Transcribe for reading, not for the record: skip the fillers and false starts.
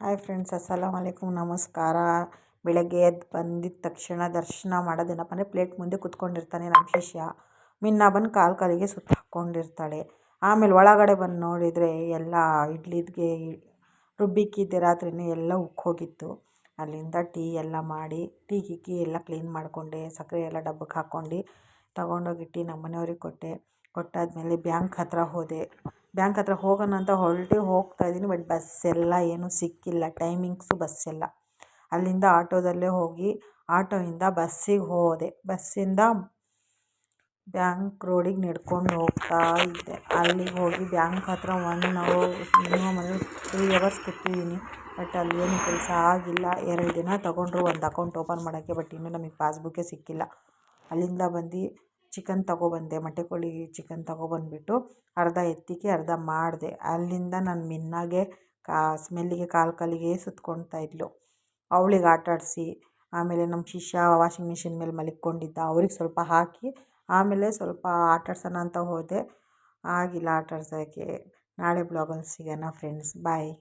Hi friends, ಅಸ್ಸಲಾಮ್ ಅಲೈಕುಮ್, ನಮಸ್ಕಾರ. ಬೆಳಗ್ಗೆ ಎದ್ದು ಬಂದಿದ್ದ ತಕ್ಷಣ ದರ್ಶನ ಮಾಡೋದೇನಪ್ಪ ಅಂದರೆ ಪ್ಲೇಟ್ ಮುಂದೆ ಕೂತ್ಕೊಂಡಿರ್ತಾನೆ ನಮ್ಮ ಶಿಷ್ಯ. ಮಿನ್ನ ಬಂದು ಕಾಲಿಗೆ ಸುತ್ತ ಹಾಕ್ಕೊಂಡಿರ್ತಾಳೆ. ಆಮೇಲೆ ಒಳಗಡೆ ಬಂದು ನೋಡಿದರೆ ಎಲ್ಲ ಇಡ್ಲಿಗೆ ರುಬ್ಬಿಕ್ಕಿದ್ದೆ ರಾತ್ರಿನೇ ಎಲ್ಲ ಉಕ್ಕೋಗಿತ್ತು. ಅಲ್ಲಿಂದ ಟೀ ಎಲ್ಲ ಮಾಡಿ ಟೀ ಎಲ್ಲ ಕ್ಲೀನ್ ಮಾಡಿಕೊಂಡೆ, ಸಕ್ಕರೆ ಎಲ್ಲ ಡಬ್ಬಕ್ಕೆ ಹಾಕ್ಕೊಂಡು ತೊಗೊಂಡೋಗಿ ಟೀ ನಮ್ಮ ಮನೆಯವ್ರಿಗೆ ಕೊಟ್ಟಾದ್ಮೇಲೆ ಬ್ಯಾಂಕ್ ಹತ್ರ ಹೋದೆ. ಬ್ಯಾಂಕ್ ಹತ್ರ ಹೋಗೋಣ ಅಂತ ಹೋಗ್ತಾಯಿದ್ದೀನಿ. ಬಟ್ ಬಸ್ಸೆಲ್ಲ ಏನೂ ಸಿಕ್ಕಿಲ್ಲ, ಟೈಮಿಂಗ್ಸು ಬಸ್ಸೆಲ್ಲ. ಅಲ್ಲಿಂದ ಆಟೋದಲ್ಲೇ ಹೋಗಿ ಆಟೋಯಿಂದ ಬಸ್ಸಿಗೆ ಹೋದೆ. ಬಸ್ಸಿಂದ ಬ್ಯಾಂಕ್ ರೋಡಿಗೆ ನಡ್ಕೊಂಡು ಹೋಗ್ತಾ ಇದ್ದೆ. ಅಲ್ಲಿಗೆ ಹೋಗಿ ಬ್ಯಾಂಕ್ ಹತ್ರ 1 ಅವರ್ ಮಿನಿಮಮ್ 3 ಅವರ್ಸ್ ಕೂತಿದ್ದೀನಿ. ಬಟ್ ಅಲ್ಲಿ ಏನು ಕೆಲಸ ಆಗಿಲ್ಲ. 2 ದಿನ ತೊಗೊಂಡ್ರು ಒಂದು ಅಕೌಂಟ್ ಓಪನ್ ಮಾಡೋಕ್ಕೆ. ಬಟ್ ಇನ್ನೂ ನಮಗೆ ಪಾಸ್ಬುಕ್ಕೇ ಸಿಕ್ಕಿಲ್ಲ. ಅಲ್ಲಿಂದ ಬಂದು ಚಿಕನ್ ತೊಗೊಬಂದೆ, ಮೊಟ್ಟೆ ಕೋಳಿ ಚಿಕನ್ ತೊಗೊಬಂದ್ಬಿಟ್ಟು ಅರ್ಧ ಎತ್ತಿಕೆ ಅರ್ಧ ಮಾಡಿದೆ. ಅಲ್ಲಿಂದ ನಾನು ಮಿನ್ನಾಗೆ ಸ್ಮೆಲ್ಲಿಗೆ ಕಾಲಿಗೆ ಸುತ್ಕೊಳ್ತಾ ಇದ್ಲು. ಅವಳಿಗೆ ಆಟಾಡಿಸಿ ಆಮೇಲೆ ನಮ್ಮ ಶಿಷ್ಯ ವಾಷಿಂಗ್ ಮಿಷಿನ್ ಮೇಲೆ ಮಲ್ಕೊಂಡಿದ್ದ, ಅವ್ರಿಗೆ ಸ್ವಲ್ಪ ಹಾಕಿ ಆಮೇಲೆ ಸ್ವಲ್ಪ ಆಟಾಡ್ಸೋಣ ಅಂತ ಹೋದೆ. ಆಗಿಲ್ಲ ಆಟಾಡ್ಸೋಕ್ಕೆ. ನಾಳೆ ಬ್ಲಾಗಲ್ಲಿ ಸಿಗೋಣ ಫ್ರೆಂಡ್ಸ್, ಬಾಯ್.